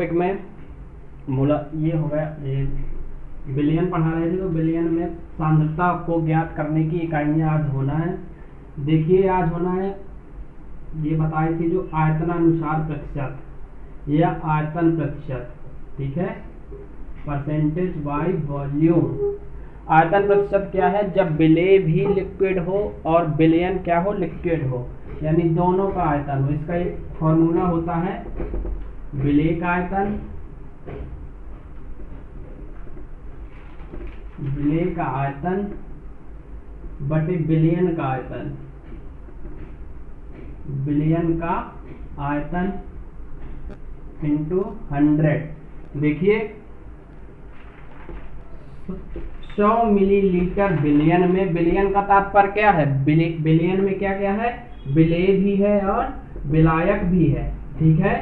Topic में बोला ये हो गया, ये बिलियन पढ़ा रहे थे तो बिलियन में सांद्रता को ज्ञात करने की इकाइयाँ आज होना है। देखिए आज होना है, ये बताए थे जो आयतनानुसार प्रतिशत या आयतन प्रतिशत, ठीक है, परसेंटेज बाय वॉल्यूम। आयतन प्रतिशत क्या है? जब विलेय भी लिक्विड हो और विलयन क्या हो? लिक्विड हो, यानी दोनों का आयतन हो। इसका एक फॉर्मूला होता है विलेय का आयतन, विलेय का आयतन बटे विलयन का आयतन, विलयन का आयतन इंटू 100। देखिए 100 मिलीलीटर विलयन में, विलयन का तात्पर्य क्या है? विलयन में क्या क्या है? विलेय भी है और विलायक भी है, ठीक है।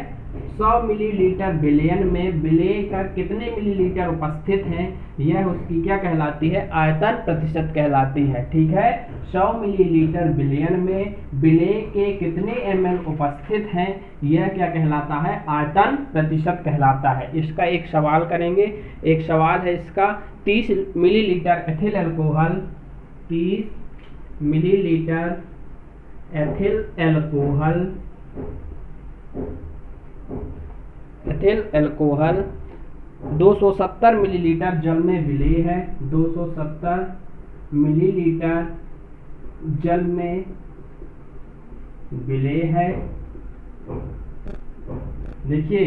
100 मिलीलीटर विलयन में विलेय का कितने मिलीलीटर उपस्थित हैं, यह उसकी क्या कहलाती है? आयतन प्रतिशत कहलाती है, ठीक है। 100 मिलीलीटर विलयन में विलेय के कितने ml उपस्थित हैं, यह क्या कहलाता है? आयतन प्रतिशत कहलाता है। इसका एक सवाल करेंगे। एक सवाल है इसका, 30 millilitre ethyl alcohol, 30 millilitre ethyl alcohol, ethyl alcohol 270 millilitre जल में विलेय है, 270 मिलीलीटर जल में विलेय है। देखिए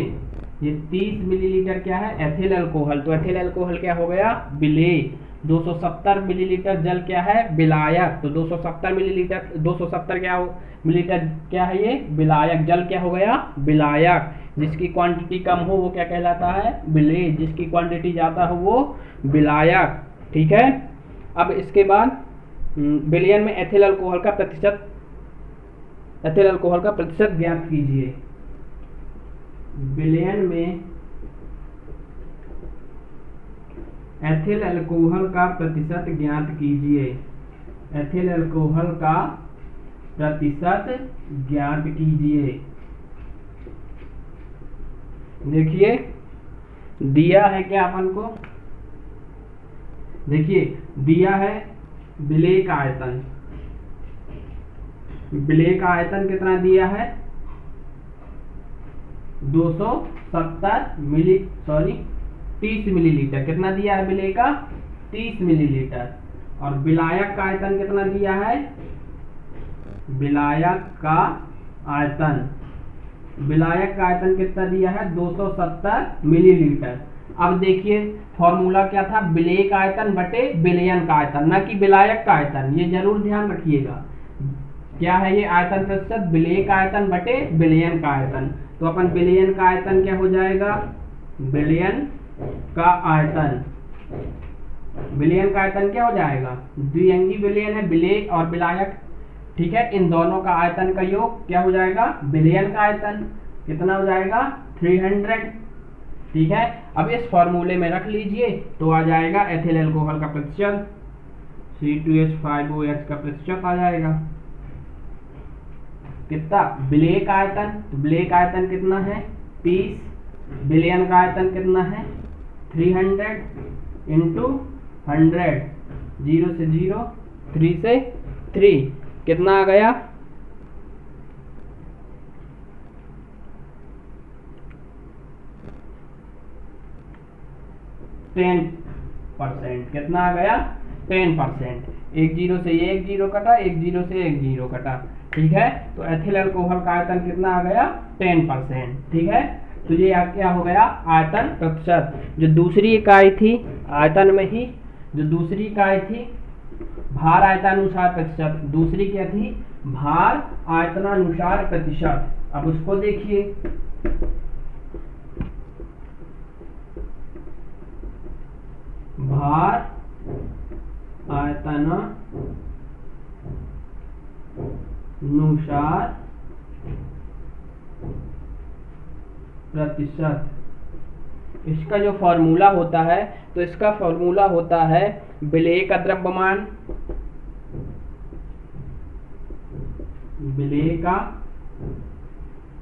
ये 30 मिलीलीटर क्या है? एथिल अल्कोहल, तो एथिल अल्कोहल क्या हो गया? विलेय। 270 मिलीलीटर जल क्या है? विलायक, तो 270 मिलीलीटर, 270 क्या हो मिलीलीटर क्या है? ये विलायक। जल क्या हो गया? विलायक। जिसकी क्वांटिटी कम हो वो क्या कहलाता है? विलेय। जिसकी क्वांटिटी ज्यादा हो वो विलायक, ठीक है। अब इसके बाद विलयन में एथिल अल्कोहल का प्रतिशत, एथिल अल्कोहल का प्रतिशत ज्ञात कीजिए। विलयन में एथिल अल्कोहल का प्रतिशत ज्ञात कीजिए, एथिल अल्कोहल का प्रतिशत ज्ञात कीजिए। देखिए दिया है क्या अपन को? देखिए दिया है विलेय का आयतन, विलेय का आयतन कितना दिया है? 30 मिलीलीटर। कितना दिया है विलेय का? 30 मिलीलीटर। और विलायक का आयतन कितना दिया है? विलायक का आयतन, विलायक का आयतन कितना दिया है? 270 मिलीलीटर। अब देखिए फॉर्मूला क्या था? विलेय का आयतन बटे विलयन का आयतन, ना कि विलायक का आयतन, ये जरूर ध्यान रखिएगा। क्या है ये? आयतन प्रतिशत विलेय का आयतन बटे विलयन का आयतन। तो अपन विलयन का आयतन क्या हो जाएगा? विलयन का आयतन, विलयन का आयतन क्या हो जाएगा? द्विअंगी विलयन है विलेय और विलायक, ठीक है। इन दोनों का आयतन का योग क्या हो जाएगा? विलयन का आयतन। कितना हो जाएगा? 300, ठीक है। अब इस फॉर्मूले में रख लीजिए तो आ जाएगा एथिल अल्कोहल का प्रतिशत, C2H5OH का प्रतिशत आ जाएगा। कितना? विलेय का आयतन, तो विलेय का आयतन कितना है? 30। विलयन का आयतन कितना है? 300 इंटू 100, 0 से 0, 3 से 3, कितना आ गया? 10%। कितना आ गया? 10%। एक 0 से ये 1 0 कटा, एक 0 से 1 0 कटा, ठीक है। तो एथिल अल्कोहल का आयतन कितना आ गया? 10%, ठीक है। तो ये क्या हो गया? आयतन प्रतिशत। जो दूसरी इकाई थी आयतन में ही, जो दूसरी इकाई थी भार आयतानुसार प्रतिशत, दूसरी क्या थी? भार आयतनानुसार प्रतिशत। अब उसको देखिए, भार आयतनानुसार प्रतिशत। इसका जो फॉर्मूला होता है, तो इसका फॉर्मूला होता है विलेय का द्रव्यमान, विलेय का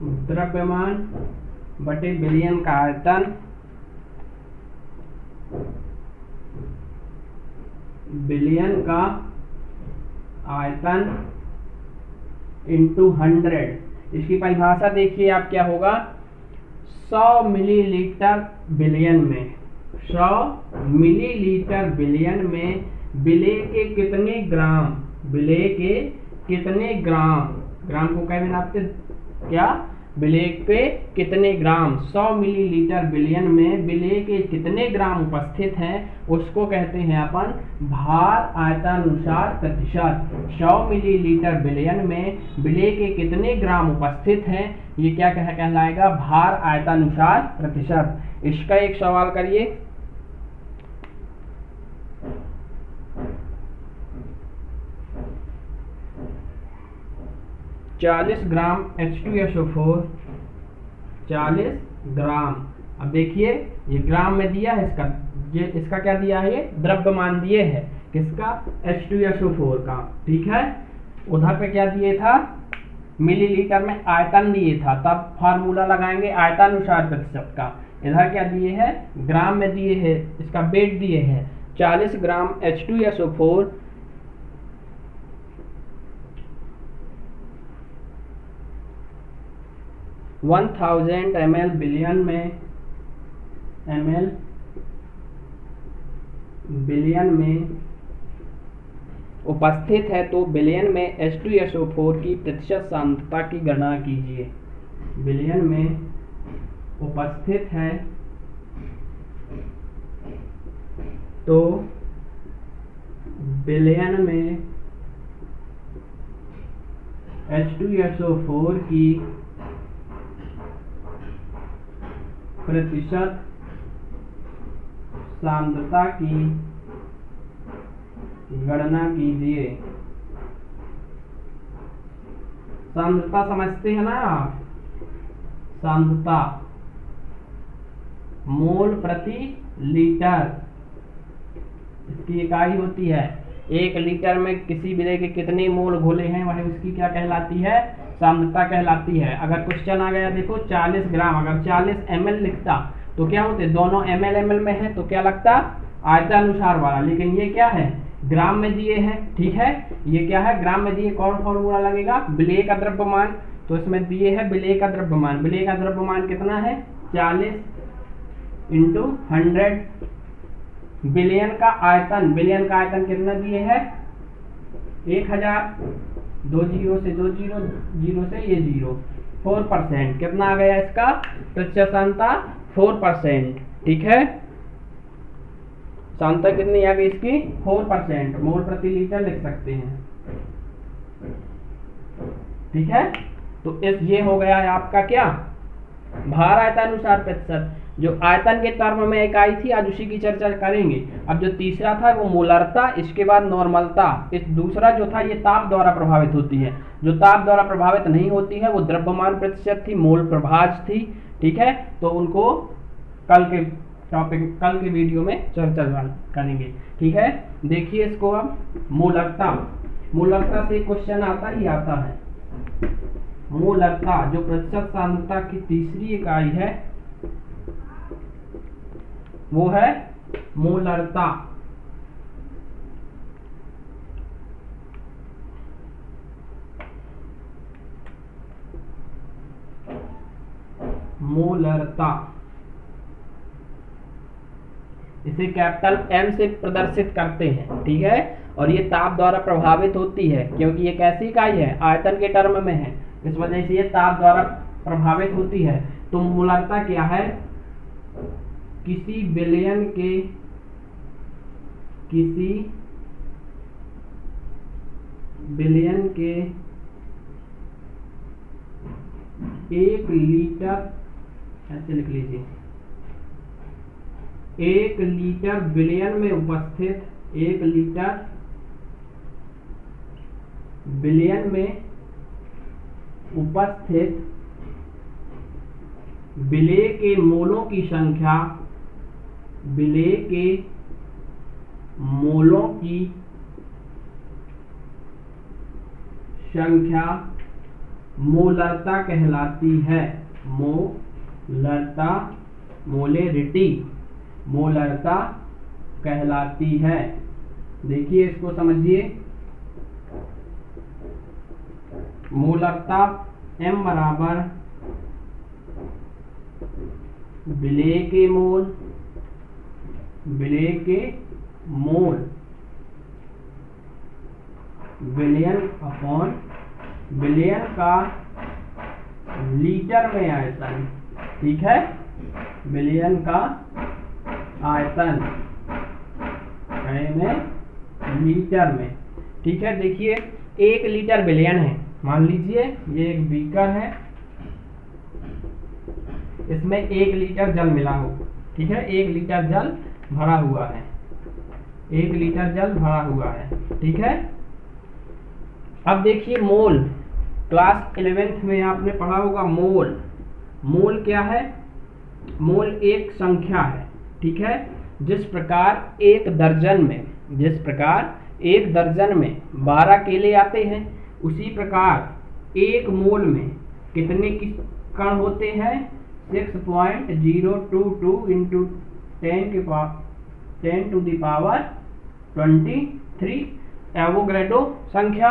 द्रव्यमान बटे बिलियन का आयतन इंटू 100। इसकी परिभाषा देखिए आप क्या होगा, 100 मिलीलीटर बिलियन में, 100 मिलीलीटर बिलियन में विलेय के कितने ग्राम, विलेय के कितने ग्राम, ग्राम को क्या नापते, क्या विलेय पे कितने ग्राम, 100 मिलीलीटर बिलियन में विलेय के कितने ग्राम उपस्थित हैं, उसको कहते हैं अपन भार आयतानुसार प्रतिशत। 100 मिलीलीटर बिलियन में विलेय के कितने ग्राम उपस्थित हैं, ये क्या कहलाएगा, भार आयतानुसार प्रतिशत। इसका एक सवाल करिए। चालीस ग्राम H2SO4, 40 ग्राम। अब देखिए ये ग्राम में दिया है, इसका क्या दिया है, ये द्रव्यमान दिए है, किसका, H2SO4 का, ठीक है। उधर पे क्या दिए था, मिलीलीटर में आयतन दिए था, तब फार्मूला लगाएंगे आयतानुसार प्रतिशत का। इधर क्या दिए है, ग्राम में दिए है, इसका वेट दिए है 40 ग्राम H2SO4 1000 ml बिलियन में उपस्थित है, तो बिलियन में H2SO4 की प्रतिशत सांद्रता की गणना कीजिए। बिलियन में उपस्थित है तो बिलियन में H2SO4 की प्रतिशत सांद्रता की गणना कीजिए। सांद्रता समझते हैं ना आप, सांद्रता मोल प्रति लीटर, इसकी इकाई होती है। 1 लीटर में किसी विलेय के कितने मोल घोले हैं, वह उसकी क्या कहलाती है, सांद्रता कहलाती है। अगर क्वेश्चन आ गया देखो 40 ग्राम, अगर 40 ml लिखता तो क्या होते, दोनों ml में है तो क्या लगता, आयतानुसार वाला, लेकिन ये क्या है, ग्राम में दिए हैं, ठीक है। ये क्या है, ग्राम में दिए, कौन फॉर्मूला लगेगा, विलेय का द्रव्यमान, तो इसमें दिए है विलेय का द्रव्यमान। विलेय का द्रव्यमान कितना है, 40 इंटू 100। बिलियन का आयतन, बिलियन का आयतन कितना दिए है, 1000, 2 जीरो से 2 जीरो, जीरो से ये जीरो, 4%। कितना आ गया इसका प्रतिशत सांद्रता, 4%, ठीक है। सांद्रता कितनी आ गई इसकी, 4%, मोल प्रति लीटर लिख सकते हैं, ठीक है। तो ये हो गया है आपका क्या, भार आयतानुसार प्रतिशत। जो आयतन के टर्म में इकाई थी, आज उसी की चर्चा करेंगे। अब जो तीसरा था वो मोलरता, इसके बाद नॉर्मलता। इस दूसरा जो था ये ताप द्वारा प्रभावित होती है, जो ताप द्वारा प्रभावित नहीं होती है वो द्रव्यमान प्रतिशत थी, मोल प्रभाज थी, ठीक है। तो उनको कल के वीडियो में चर्चा करेंगे, ठीक है। देखिए इसको अब, मोलरता, मोलरता से क्वेश्चन आता ही आता है। मोलरता जो प्रतिशत सांद्रता की तीसरी इकाई है वो है मोलरता। मोलरता इसे कैपिटल M से प्रदर्शित करते हैं, ठीक है। और ये ताप द्वारा प्रभावित होती है, क्योंकि ये कैसी इकाई है, आयतन के टर्म में है, इस वजह से ये ताप द्वारा प्रभावित होती है। तो मोलरता क्या है, किसी बिलियन के 1 लीटर, ऐसे लिख लीजिए, 1 लीटर बिलियन में उपस्थित, 1 लीटर बिलियन में उपस्थित विलेय के मोलों की संख्या, विलेय के मोलों की संख्या मोलरता कहलाती है, मोलरता। मोलरता, मोलेरिटी, मोलरता कहलाती है। देखिए इसको समझिए, मोलरता m बराबर विलेय के मोल, विलेय के मोल विलयन अपॉन विलयन का लीटर में आयतन। ठीक है, विलयन का आयतन में लीटर में। ठीक है, देखिए 1 लीटर विलयन है। मान लीजिए ये एक बीकर है, इसमें 1 लीटर जल मिला हो। ठीक है, 1 लीटर जल भरा हुआ है, 1 लीटर जल भरा हुआ है। ठीक है, अब देखिए मोल, क्लास 11th में आपने पढ़ा होगा मोल। मोल क्या है? मोल एक संख्या है। ठीक है, जिस प्रकार एक दर्जन में 12 केले आते हैं, उसी प्रकार एक मोल में कितने कण होते हैं? 6.022 into 10 to the power 23 Avogadro संख्या।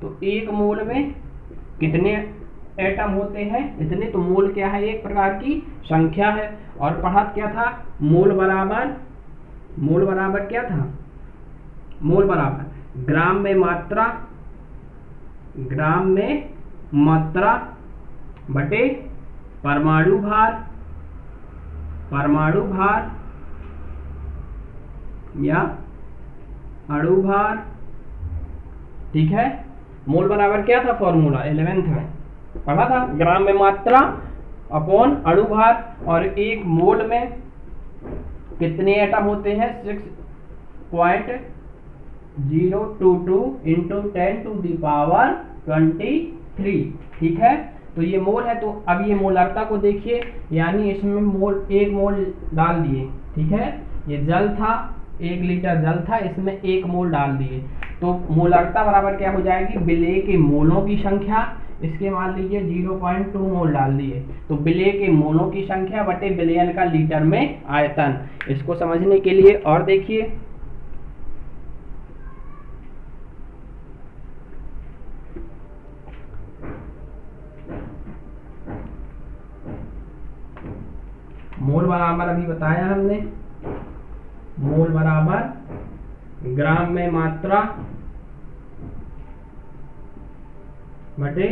तो एक मोल में कितने एटम होते हैं? इतने। तो मोल क्या है? एक प्रकार की संख्या है। और पढ़ा क्या था? मोल बराबर क्या था? मोल बराबर ग्राम में मात्रा बटे परमाणु भार या अणु भार। ठीक है, मोल बराबर क्या था? फॉर्मूला 11th में पढ़ा था, ग्राम में मात्रा अपॉन अणु भार। और एक मोल में कितने एटम होते हैं? 6.022 इंटू 10 टू द पावर 23। ठीक है, तो ये मोल है। तो अब ये मोलरता को देखिए, यानी इसमें एक मोल डाल दिए। ठीक है, ये जल था, 1 लीटर जल था, इसमें 1 मोल डाल दिए। तो मोलरता बराबर क्या हो जाएगी? विलेय के मोलों की संख्या। इसके मान लीजिए 0.2 मोल डाल दिए, तो विलेय के मोलों की संख्या बटे विलयन का लीटर में आयतन। इसको समझने के लिए और देखिए, मोल बराबर अभी बताया हमने, मोल बराबर ग्राम में मात्रा बटे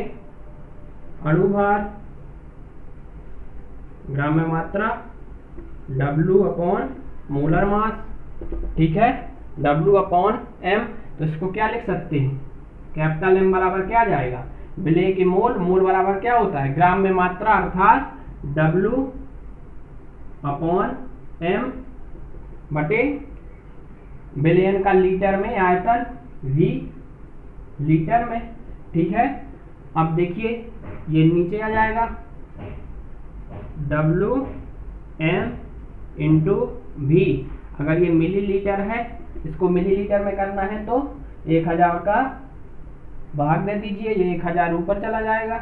अणु भार, ग्राम में मात्रा W अपॉन मोलर मास। ठीक है, W अपॉन M। तो इसको क्या लिख सकते हैं? कैपिटल M बराबर क्या आ जाएगा? विलेय के मोल, मोल बराबर क्या होता है? ग्राम में मात्रा अर्थात W अपॉन M बटे विलयन का लीटर में आयतन V लीटर में। ठीक है, अब देखिए ये नीचे आ जाएगा WM इंटू V। अगर ये मिलीलीटर है, इसको मिलीलीटर में करना है तो 1000 का भाग दे दीजिए, ये 1000 ऊपर चला जाएगा।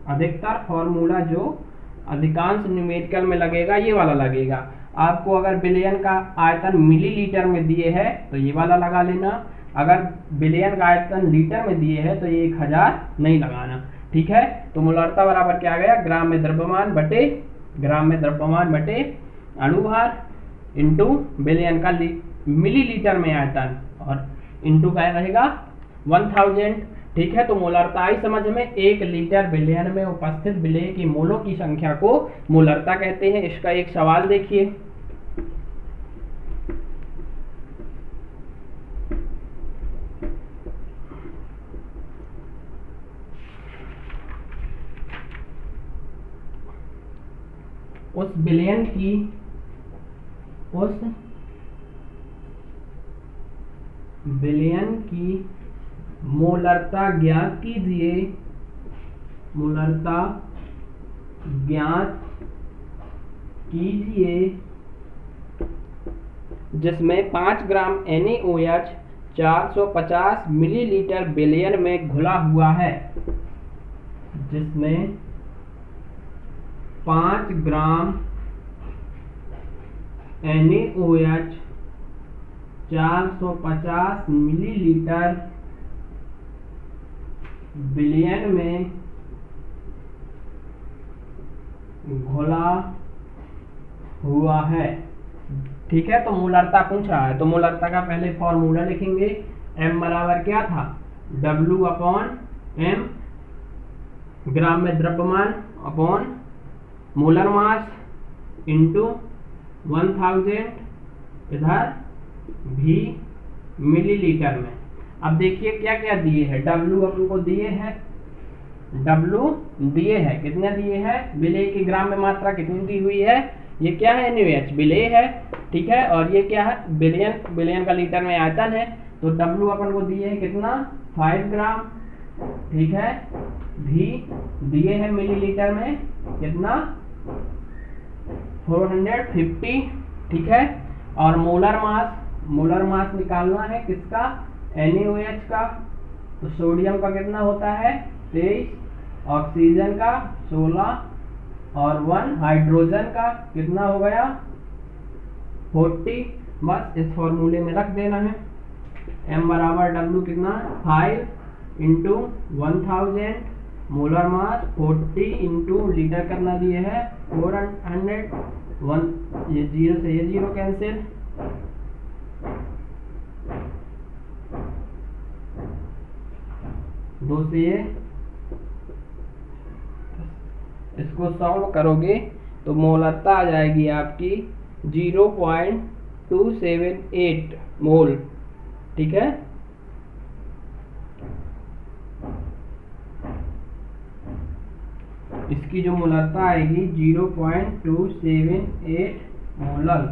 अधिकतर फॉर्मूला जो अधिकांश न्यूमेरिकल में लगेगा ये वाला लगेगा। आपको अगर विलयन का आयतन मिलीलीटर में दिए है तो ये वाला लगा लेना, अगर विलयन का आयतन लीटर में दिए है तो ये 1000 नहीं लगाना। ठीक है, तो मोलरता बराबर क्या आ गया? ग्राम में द्रव्यमान बटे अणु भार इंटू विलयन का मिलीलीटर में आयतन, और इंटू क्या रहेगा? 1000। ठीक है, तो मोलरता आई समझ में। 1 लीटर विलयन में उपस्थित विलेय की मोलों की संख्या को मोलरता कहते हैं। इसका एक सवाल देखिए, उस विलयन की मोलरता ज्ञात कीजिए, मोलरता ज्ञात कीजिए जिसमें 5 ग्राम NaOH 450 मिलीलीटर विलयन में घुला हुआ है। जिसमें 5 ग्राम NaOH 450 मिलीलीटर विलयन में घोला हुआ है। ठीक है, तो मोलरता पूछ रहा है, तो मोलरता का पहले फॉर्मूला लिखेंगे। M बराबर क्या था, W/M, ग्राम में द्रव्यमान अपॉन मोलर मास इंटू 1000, इधर V मिलीलीटर में। अब देखिए क्या क्या दिए हैं, W अपन को दिए हैं, W दिए हैं, कितने दिए हैं, विलेय के ग्राम में मात्रा कितनी दी हुई है, ये क्या है, NaOH विलेय है। ठीक है, और ये क्या है, बिलियन, बिलियन का लीटर में आयतन है, तो W अपन को दिए है कितना, 5 ग्राम। ठीक है, V दिए है मिलीलीटर में कितना, 450। ठीक है, और मोलर मास निकालना है किसका, NaOH का, तो सोडियम का कितना होता है 23, ऑक्सीजन का 16 और 1 हाइड्रोजन का कितना हो गया 40। बस इस फॉर्मूले में रख देना है। M बराबर W कितना, 5 into 1000, molar mass 40 into litre करना दिए है 400, 1 ये 0 से ये 0 कैंसिल, दो से ये, इसको सॉल्व करोगे तो मोलरता आ जाएगी आपकी 0.278 मोल। ठीक है, इसकी जो मोलरता आएगी 0.278 मोलर।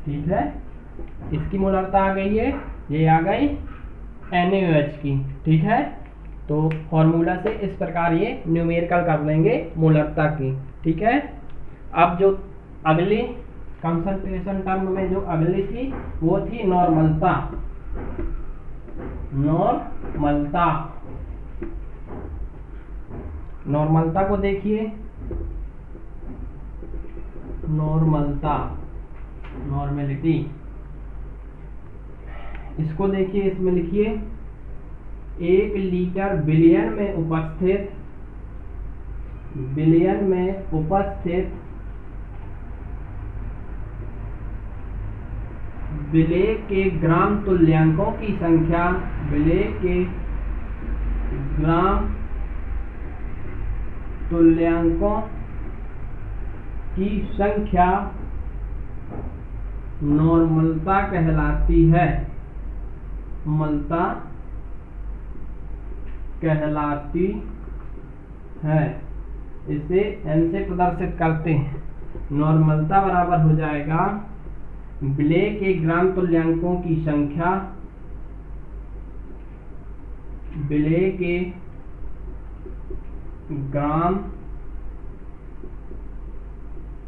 ठीक है, इसकी मोलरता आ गई है, ये आ गई NaOH की। ठीक है, तो फॉर्मूला से इस प्रकार ये न्यूमेरिकल कर लेंगे मोलरता की। ठीक है, अब जो अगली कंसंट्रेशन टर्म में जो अगली थी वो थी नॉर्मलता। नॉर्मलता को देखिए, नॉर्मेलिटी, इसको देखिए, इसमें लिखिए 1 लीटर विलयन में उपस्थित विलेय के ग्राम तुल्यांकों की संख्या, विलेय के ग्राम तुल्यांकों की संख्या नॉर्मलता कहलाती है। मलता कहलाती है, इसे n से प्रदर्शित करते हैं। नॉर्मलता बराबर हो जाएगा विलेय के ग्राम तुल्यांकों की संख्या, विलेय के ग्राम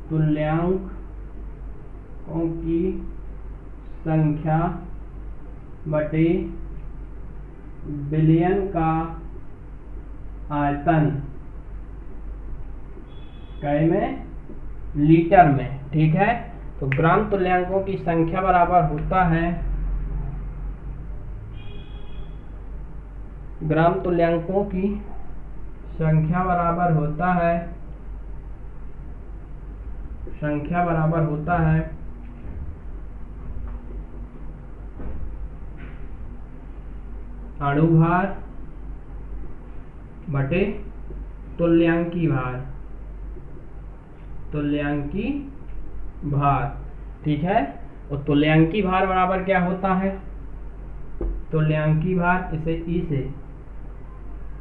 तुल्यांकों की संख्या बटे विलयन का आयतन, कै में, लीटर में। ठीक है, तो ग्राम तुल्यांकों की संख्या बराबर होता है, ग्राम तुल्यांकों की संख्या बराबर होता है अणुभार बटे तुल्यांकी भार। ठीक है, और तुल्यांकी भार बराबर क्या होता है, तुल्यांकी भार, इसे ई से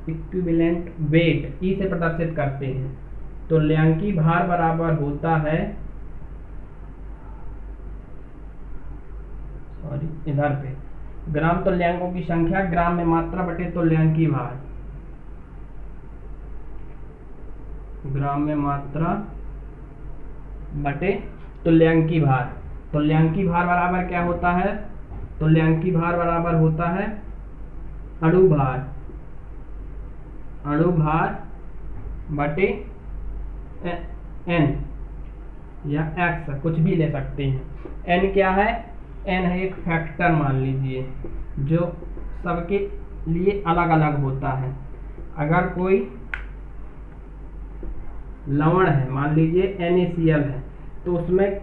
इक्विवेलेंट वेट ई से प्रदर्शित करते हैं। तुल्यांकी भार बराबर होता है, सॉरी इधर पे, ग्राम तुल्यांकों की संख्या ग्राम में मात्रा बटे तुल्यांकी भार, ग्राम में मात्रा बटे तुल्यांकी भार। तुल्यांकी भार बराबर क्या होता है, तुल्यांकी भार बराबर होता है अणुभार बटे n या x, कुछ भी ले सकते हैं। n क्या है? n है एक फैक्टर मान लीजिए जो सबके लिए अलग अलग होता है। अगर कोई लवण है, मान लीजिए NaCl है, तो उसमें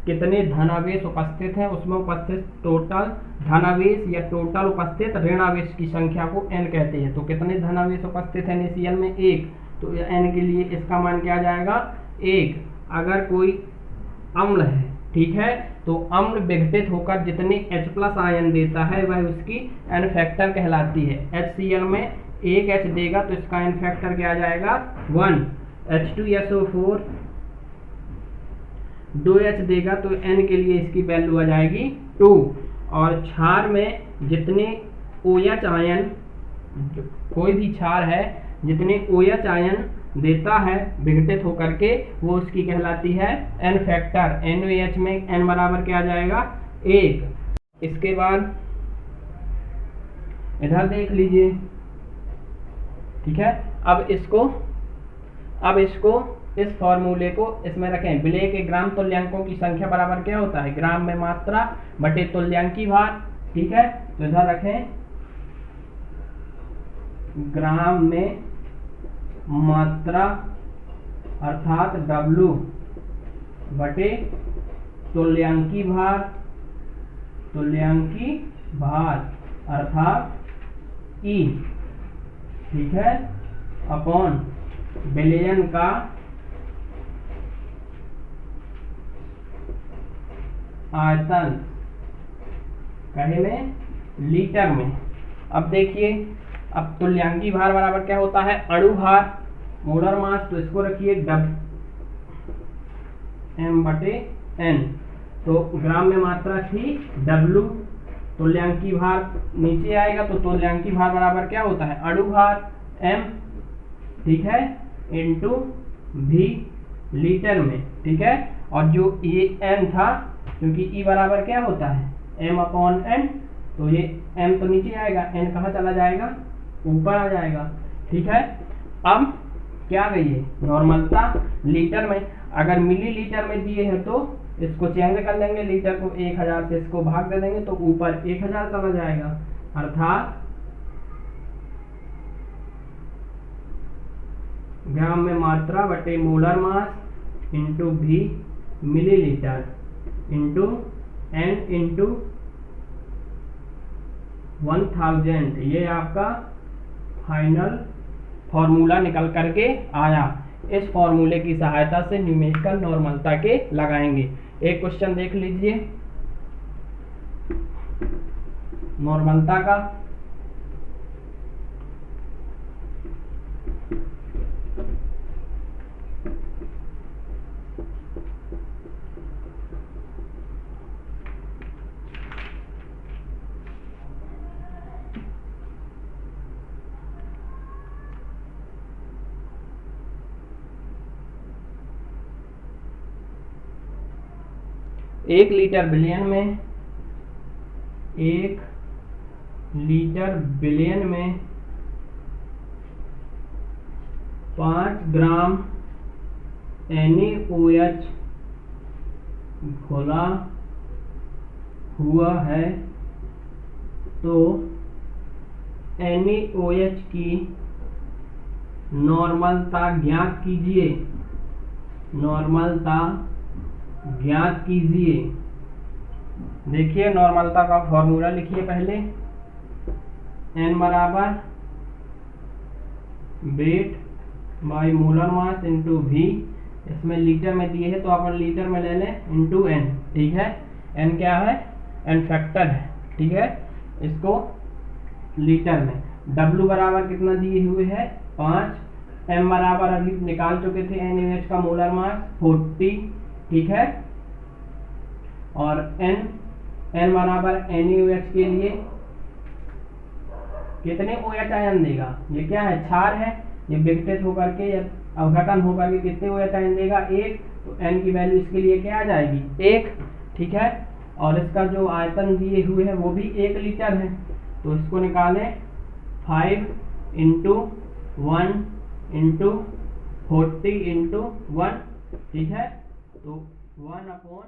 कितने धनावेश उपस्थित हैं, उसमें उपस्थित टोटल धनावेश या टोटल उपस्थित ऋणावेश की संख्या को n कहते हैं। तो कितने धनावेश उपस्थित हैं NaCl में? 1। तो n के लिए इसका मान क्या आ जाएगा? 1। अगर कोई अम्ल है, ठीक है, तो अम्ल विघटित होकर जितने H+ आयन देता है वह उसकी n फैक्टर कहलाती है। HCl में 1 H देगा तो इसका n फैक्टर क्या आ जाएगा? 1। H2SO4 2 H देगा तो n के लिए इसकी वैल्यू आ जाएगी 2। और क्षार में जितने OH आयन, कोई भी क्षार है, जितने OH आयन देता है विघटित होकर के, वो उसकी कहलाती है n फैक्टर। NaOH में n बराबर क्या आ जाएगा? 1। इसके बाद इधर देख लीजिए, ठीक है। अब इसको इस फॉर्मूले को इसमें रखें। विलेय के ग्राम तुल्यांकों की संख्या बराबर क्या होता है? ग्राम में मात्रा बटे तुल्यांकी भार, ठीक है। तो इधर रखें ग्राम में मात्रा अर्थात W बटे तुल्यांकी भार अर्थात E, ठीक है, अपॉन विलयन का आयतन कहे में लीटर में। अब देखिए, अब तुल्यांकी भार बराबर क्या होता है? अणु भार, मोलर मास। तो इसको रखिए m बटे n। तो ग्राम में मात्रा थी W, तुल्यांकी भार नीचे आएगा तो तुल्यांकी भार बराबर क्या होता है? अणु भार m, ठीक है, इंटू v लीटर में, ठीक है। और जो ये n था, क्योंकि E बराबर क्या होता है? m अपॉन n, तो ये m तो नीचे आएगा, n कहाँ चला जाएगा? ऊपर आ जाएगा, ठीक है। अब क्या गई है? नॉर्मलता लीटर में। अगर मिलीलीटर में दिए हैं तो इसको चेंज कर लेंगे, लीटर को 1000 से इसको भाग दे देंगे तो ऊपर 1000 चला जाएगा, अर्थात ग्राम में मात्रा बटे molar mass into V millilitre into n into 1000। ये आपका फाइनल फॉर्मूला निकल करके आया। इस फॉर्मूले की सहायता से न्यूमेरिकल नॉर्मलता के लगाएंगे। एक क्वेश्चन देख लीजिए नॉर्मलता का। एक लीटर बिलियन में 5 ग्राम NaOH घोला हुआ है, तो NaOH की नॉर्मलता ज्ञात कीजिए। देखिए नॉर्मलता का फॉर्मूला लिखिए पहले। n बराबर weight by molar mass into V। इसमें लीटर में दिए है तो अपन लीटर में ले लें इंटू n, ठीक है। n क्या है? n फैक्टर है, ठीक है। इसको लीटर में। W बराबर कितना दिए हुए है? 5। m बराबर अभी निकाल चुके थे NaOH का मोलर मास 40, ठीक है। और n बराबर NaOH के लिए कितने OH आयन देगा? ये क्या है? क्षार है, ये विघटित होकर के या अवघटन होकर के कितने OH आयन देगा? 1। तो n की वैल्यू इसके लिए क्या आ जाएगी? 1, ठीक है। और इसका जो आयतन दिए हुए है वो भी 1 लीटर है, तो इसको निकालें 5 इंटू 1 इंटू 40 इंटू 1, ठीक है, तो 1/40